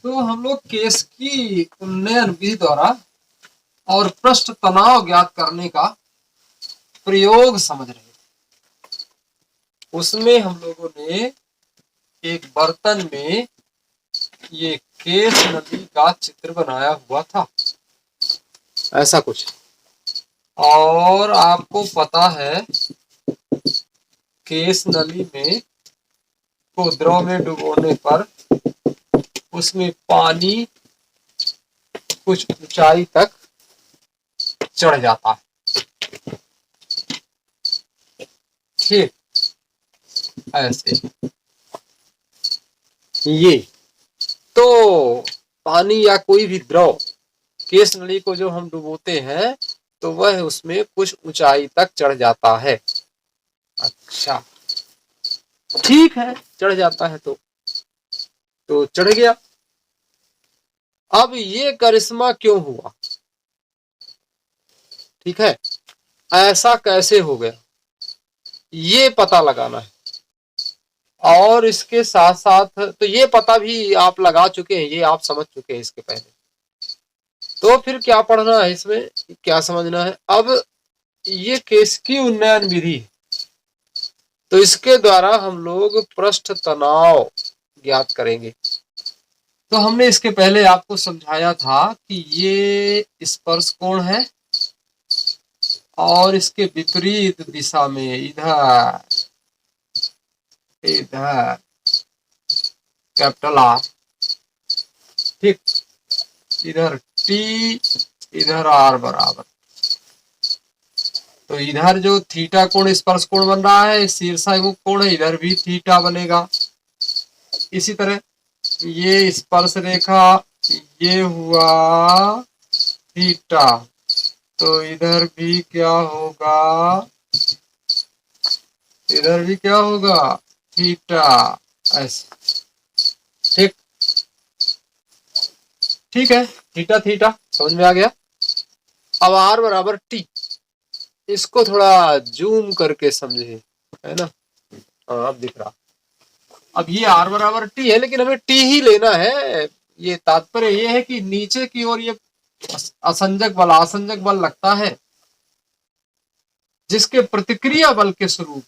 तो हम लोग केस की उन्नयन विधि द्वारा और पृष्ठ तनाव ज्ञात करने का प्रयोग समझ रहे थे। उसमें हम लोगों ने एक बर्तन में ये केस नली का चित्र बनाया हुआ था, ऐसा कुछ। और आपको पता है केस नली में को द्रव में डुबोने पर उसमें पानी कुछ ऊंचाई तक चढ़ जाता है, ठीक ऐसे। ये तो पानी या कोई भी द्रव केस नली को जो हम डुबोते हैं तो वह उसमें कुछ ऊंचाई तक चढ़ जाता है। अच्छा, ठीक है, चढ़ जाता है तो चढ़ गया। अब ये करिश्मा क्यों हुआ, ठीक है, ऐसा कैसे हो गया, ये पता लगाना है। और इसके साथ साथ तो ये पता भी आप लगा चुके हैं, ये आप समझ चुके हैं इसके पहले। तो फिर क्या पढ़ना है इसमें, क्या समझना है। अब ये केस की उन्नयन विधि, तो इसके द्वारा हम लोग पृष्ठ तनाव ज्ञात करेंगे। तो हमने इसके पहले आपको समझाया था कि ये स्पर्श कोण है और इसके विपरीत दिशा में इधर इधर कैपिटल आर, ठीक, इधर टी, इधर आर बराबर। तो इधर जो थीटा कोण स्पर्श कोण बन रहा है, शीर्षाभिमुख कोण है, इधर भी थीटा बनेगा। इसी तरह ये स्पर्श रेखा, ये हुआ थीटा, तो इधर भी क्या होगा, इधर भी क्या होगा, थीटा, ऐसे, ठीक। ठीक है, थीटा थीटा समझ में आ गया। अब आर बराबर टी, इसको थोड़ा जूम करके समझे, है ना। अब दिख रहा। अब ये आर बराबर टी है, लेकिन हमें टी ही लेना है। ये तात्पर्य ये है कि नीचे की ओर ये असंजक बल, आसंजक बल लगता है, जिसके प्रतिक्रिया बल के स्वरूप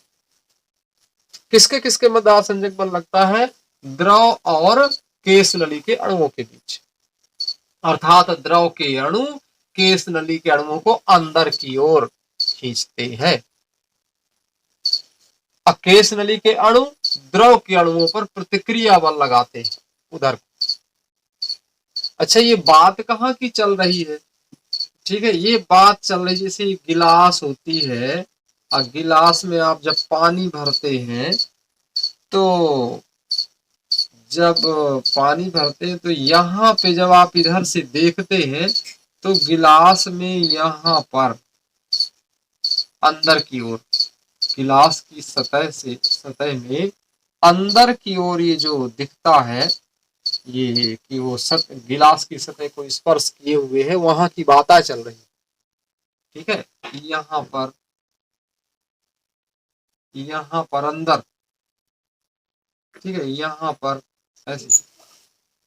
किसके किसके मध्य आसंजक बल लगता है, द्रव और केस नली के अणुओं के बीच। अर्थात द्रव के अणु केस नली के अणुओं को अंदर की ओर खींचते हैं, केस नली के अणु द्रव के अणुओं पर प्रतिक्रिया बल लगाते हैं उधर। अच्छा, ये बात कहाँ की चल रही है, ठीक है, ये बात चल रही है जैसे गिलास होती है, और गिलास में आप जब पानी भरते हैं तो जब पानी भरते हैं तो यहाँ पे जब आप इधर से देखते हैं तो गिलास में यहाँ पर अंदर की ओर गिलास की सतह में अंदर की ओर ये जो दिखता है, ये कि वो गिलास की सतह को स्पर्श किए हुए है, वहां की बातें चल रही है, ठीक है। यहाँ पर अंदर, ठीक है, यहाँ पर ऐसे,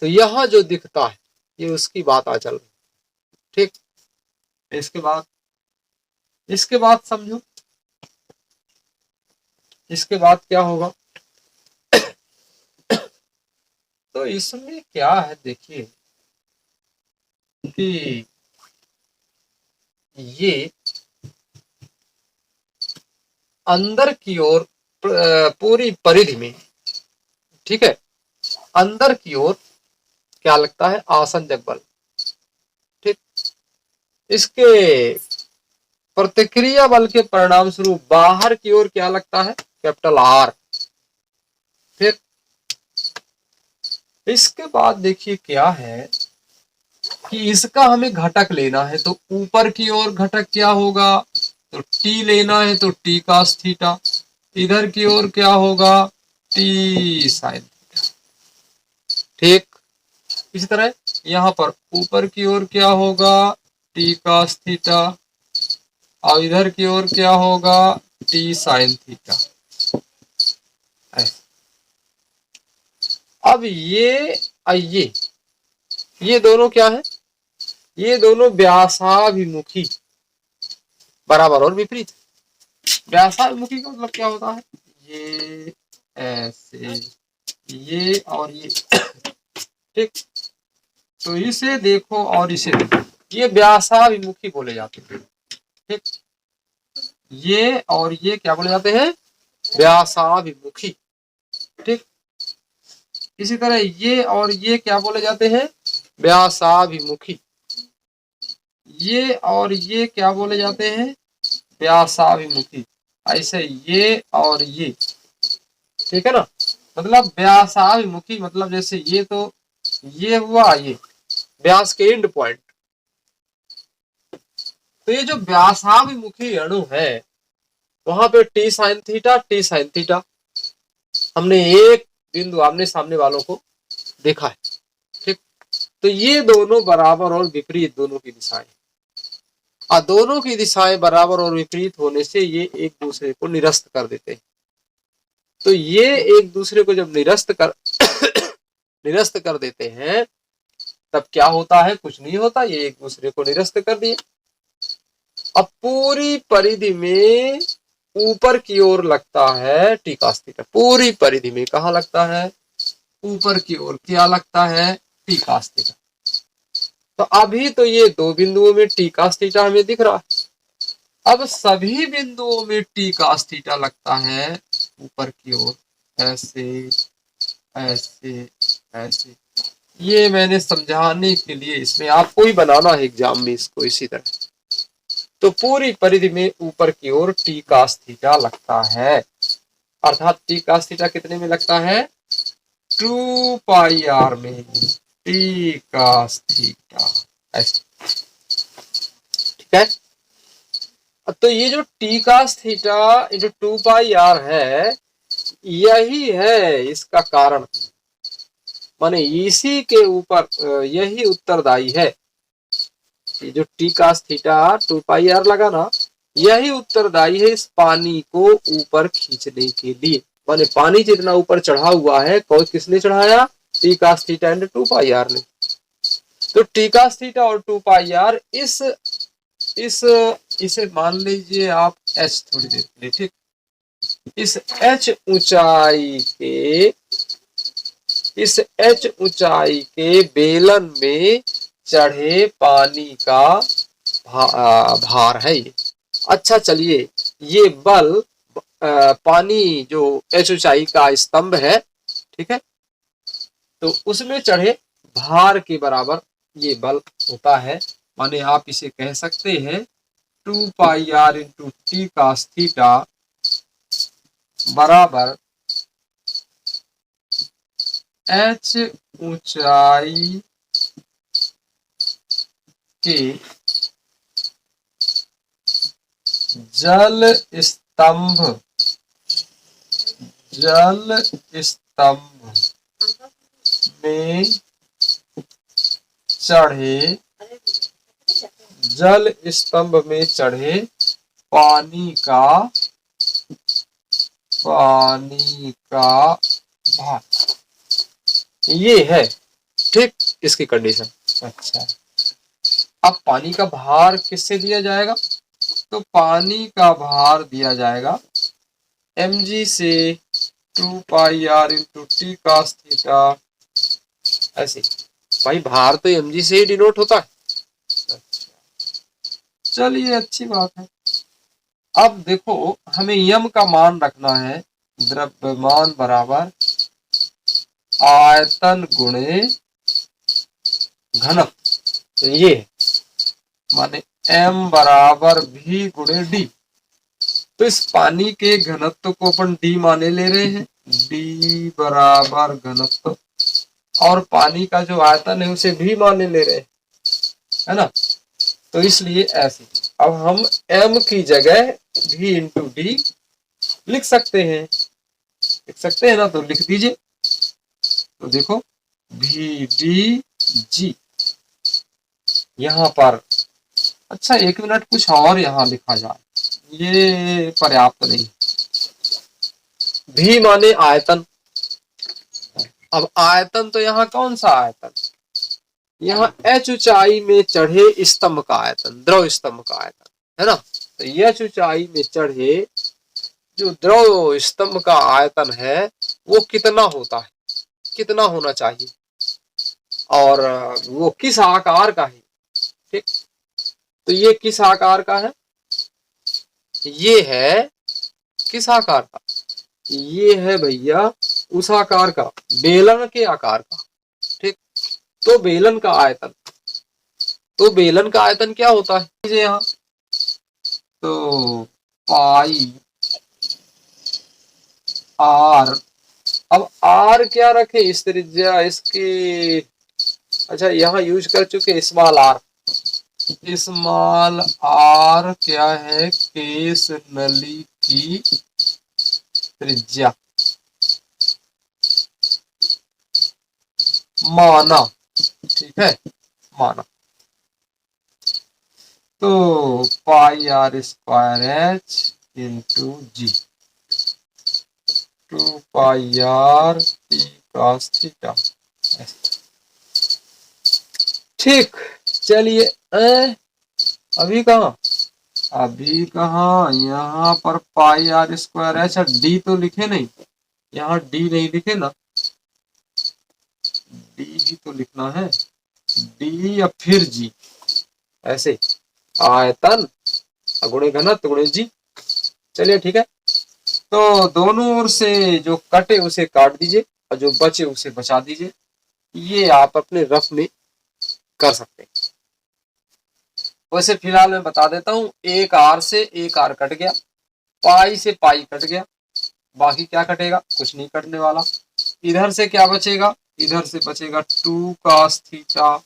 तो यहाँ जो दिखता है ये उसकी बात चल रही, ठीक। इसके बाद समझो, इसके बाद क्या होगा। तो इसमें क्या है, देखिए कि ये अंदर की ओर पूरी परिधि में, ठीक है, अंदर की ओर क्या लगता है, आसंजक बल, ठीक। इसके प्रतिक्रिया बल के परिणाम स्वरूप बाहर की ओर क्या लगता है, कैपिटल आर। फिर इसके बाद देखिए क्या है कि इसका हमें घटक लेना है, तो ऊपर की ओर घटक क्या होगा, तो टी लेना है, तो टी कास थीटा। इधर की ओर क्या होगा, टी साइन थीटा, ठीक। इसी तरह यहाँ पर ऊपर की ओर क्या होगा, टी कास थीटा, और इधर की ओर क्या होगा, टी साइन थीटा। अब ये आइए ये दोनों क्या है? ये दोनों व्यासाभिमुखी बराबर और विपरीत। व्यासाभिमुखी का मतलब क्या होता है? ये ऐसे, ये और ये, ठीक। तो इसे देखो और इसे देखो, ये व्यासाभिमुखी बोले जाते हैं, ठीक। ये और ये क्या बोले जाते हैं? व्यासाभिमुखी, ठीक। इसी तरह ये और ये क्या बोले जाते हैं? व्यासाभिमुखी। ये और ये क्या बोले जाते हैं? व्यासाभिमुखी। ऐसे ये और ये, ठीक है ना। मतलब व्यासाभिमुखी मतलब जैसे ये तो ये हुआ, ये व्यास के एंड पॉइंट। तो ये जो व्यासाभिमुखी अणु है वहां पे टी साइन थीटा हमने एक बिंदु आमने सामने वालों को देखा है, ठीक। तो ये दोनों बराबर और विपरीत दोनों की दिशाएं, और दोनों की दिशाएं बराबर और विपरीत होने से ये एक दूसरे को निरस्त कर देते हैं। तो ये एक दूसरे को जब निरस्त कर देते हैं तब क्या होता है? कुछ नहीं होता, ये एक दूसरे को निरस्त कर दिए। अब पूरी परिधि में ऊपर की ओर लगता है टी cos थीटा। पूरी परिधि में कहाँ लगता है? ऊपर की ओर। क्या लगता है? T cos theta. तो अभी तो ये दो बिंदुओं में टी cos थीटा हमें दिख रहा है। अब सभी बिंदुओं में टी cos थीटा लगता है ऊपर की ओर, ऐसे ऐसे ऐसे। ये मैंने समझाने के लिए, इसमें आपको ही बनाना है एग्जाम में इसको इसी तरह। तो पूरी परिधि में ऊपर की ओर टी cos थीटा लगता है, अर्थात टी cos थीटा कितने में लगता है? 2πr में टी cos थीटा, ऐसे, ठीक है। तो ये जो टी cos थीटा जो 2πr है, यही है इसका कारण, माने इसी के ऊपर यही उत्तरदायी है। ये जो टी cos थीटा 2πr लगा ना, यही उत्तरदायी है इस पानी को ऊपर खींचने के लिए। माने पानी जितना ऊपर चढ़ा हुआ है, कौन किसने चढ़ाया? T cos theta and 2πr ने। तो टी cos थीटा और 2πr इस इसे मान लीजिए आप h थोड़ी देर के लिए, ठीक। इस h ऊंचाई के बेलन में चढ़े पानी का भार है ये। अच्छा चलिए, ये बल पानी जो h ऊंचाई का स्तंभ है, ठीक है, तो उसमें चढ़े भार के बराबर ये बल होता है। माने आप इसे कह सकते हैं 2πr into T cos theta बराबर h ऊंचाई के जल स्तंभ में चढ़े पानी का भार, ये है, ठीक, इसकी कंडीशन। अच्छा, अब पानी का भार किससे दिया जाएगा? तो पानी का भार दिया जाएगा mg से 2πr into T cos theta, ऐसे। भाई भार तो mg से ही डिनोट होता है। अच्छा, चलिए अच्छी बात है। अब देखो हमें यम का मान रखना है, द्रव्यमान बराबर आयतन गुणे घनत्व। तो ये माने m बराबर v गुणे डी। तो इस पानी के घनत्व को अपन डी माने ले रहे हैं, डी बराबर घनत्व, और पानी का जो आयतन है उसे भी माने ले रहे हैं, है ना। तो इसलिए ऐसे अब हम m की जगह v इंटू डी लिख सकते हैं, ना, तो लिख दीजिए। तो देखो वी डी जी यहाँ पर। अच्छा एक मिनट, कुछ और यहाँ लिखा जाए, ये पर्याप्त नहीं। भी माने आयतन। अब आयतन तो यहाँ कौन सा आयतन? यहाँ h ऊंचाई में चढ़े स्तंभ का आयतन, द्रव स्तंभ का आयतन, है ना। तो h ऊंचाई में चढ़े जो द्रव स्तंभ का आयतन है वो कितना होता है, कितना होना चाहिए, और वो किस आकार का है। ठीक, तो ये किस आकार का है, ये है किस आकार का, ये है भैया उस आकार का, बेलन के आकार का। ठीक, तो बेलन का आयतन, तो बेलन का आयतन क्या होता है यहाँ, तो पाई आर। अब आर क्या रखे, इस त्रिज्या इसकी, अच्छा यहाँ यूज कर चुके स्मॉल आर। स्मॉल आर क्या है, केस नली की त्रिज्या माना, ठीक है, माना। तो pi r square h into g, 2 pi r t cos theta. ठीक, चलिए अभी कहाँ, अभी कहाँ, यहाँ पर pi r square h, d तो लिखे नहीं, यहाँ डी नहीं लिखे ना, डी भी तो लिखना है, डी या फिर जी, ऐसे आयतन गुणे घनत्व गुणे जी। चलिए ठीक है, तो दोनों ओर से जो कटे उसे काट दीजिए और जो बचे उसे बचा दीजिए। ये आप अपने रफ में कर सकते हैं। वैसे फिलहाल मैं बता देता हूं, एक आर से एक आर कट गया, पाई से पाई कट गया, बाकी क्या कटेगा, कुछ नहीं कटने वाला। इधर से क्या बचेगा, इधर से बचेगा 2 cos थीटा।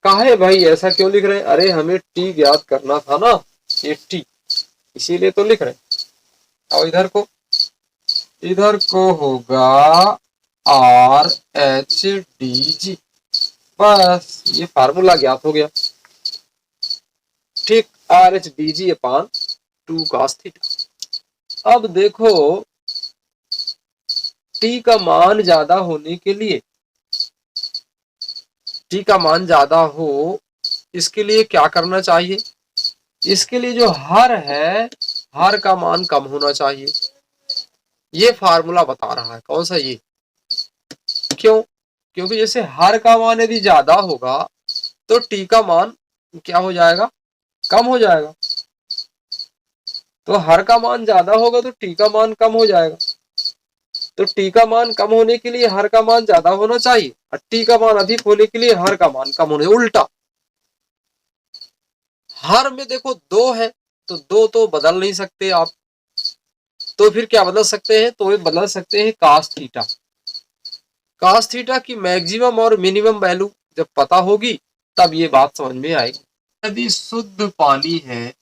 काहे भाई ऐसा क्यों लिख रहे हैं, अरे हमें टी ज्ञात करना था ना, ये टी, इसीलिए तो लिख रहे हैं। और इधर को होगा आर एच डी जी, बस ये फार्मूला ज्ञात हो गया। ठीक, आर एच डी जी अपान 2 cos थीटा। अब देखो टी का मान ज्यादा होने के लिए, टी का मान ज्यादा हो इसके लिए क्या करना चाहिए, इसके लिए जो हर है, हर का मान कम होना चाहिए। ये फार्मूला बता रहा है, कौन सा, ये, क्यों, क्योंकि जैसे हर का मान यदि ज्यादा होगा तो टी का मान क्या हो जाएगा, कम हो जाएगा। तो हर का मान ज्यादा होगा तो टी का मान कम हो जाएगा। तो टी का मान कम होने के लिए हर का मान ज्यादा होना चाहिए, और टी का मान अधिक होने के लिए हर का मान कम होने, उल्टा। हर में देखो 2 है तो 2 तो बदल नहीं सकते आप, तो फिर क्या बदल सकते हैं, तो बदल सकते हैं cos थीटा। cos थीटा की मैक्सिमम और मिनिमम वैल्यू जब पता होगी तब ये बात समझ में आएगी। यदि शुद्ध पानी है,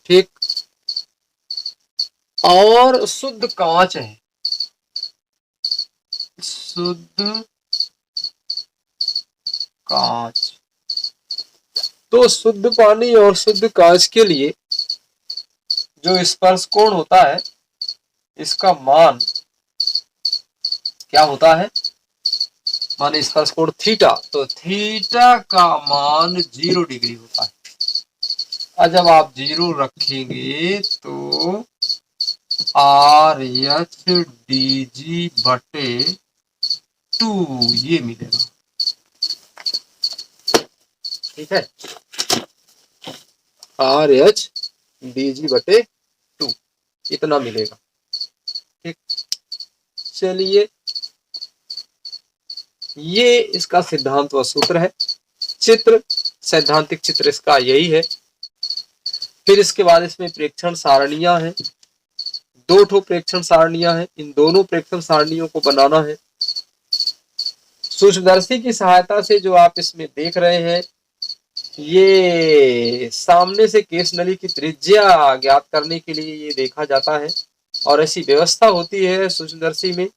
ठीक, और शुद्ध कांच है, शुद्ध कांच, तो शुद्ध पानी और शुद्ध कांच के लिए जो स्पर्श कोण होता है इसका मान क्या होता है, मान स्पर्श कोण थीटा, तो थीटा का मान 0 डिग्री होता है। और जब आप 0 रखेंगे तो आर एच डी जी बटे 2 ये मिलेगा, ठीक है, आर एच डी जी बटे 2 इतना मिलेगा। ठीक, चलिए ये इसका सिद्धांत व सूत्र है, चित्र, सैद्धांतिक चित्र इसका यही है। फिर इसके बाद इसमें प्रेक्षण सारणियां हैं, 2 ठो प्रेक्षण सारणियां हैं, इन दोनों प्रेक्षण सारणियों को बनाना है। सूक्ष्मदर्शी की सहायता से जो आप इसमें देख रहे हैं, ये सामने से केस नली की त्रिज्या ज्ञात करने के लिए ये देखा जाता है, और ऐसी व्यवस्था होती है सूक्ष्मदर्शी में,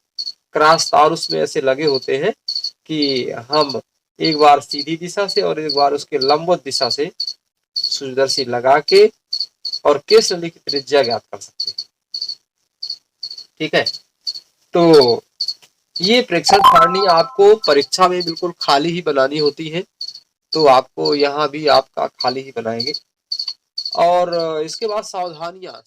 क्रॉस तार उसमें ऐसे लगे होते हैं कि हम एक बार सीधी दिशा से और एक बार उसके लंबवत दिशा से सूक्ष्मदर्शी लगा के और केस नली की त्रिज्या ज्ञात कर सकते हैं। ठीक है, तो ये प्रेक्षण सारणी आपको परीक्षा में बिल्कुल खाली ही बनानी होती है, तो आपको यहाँ भी आपका खाली ही बनाएँगे। और इसके बाद सावधानियाँ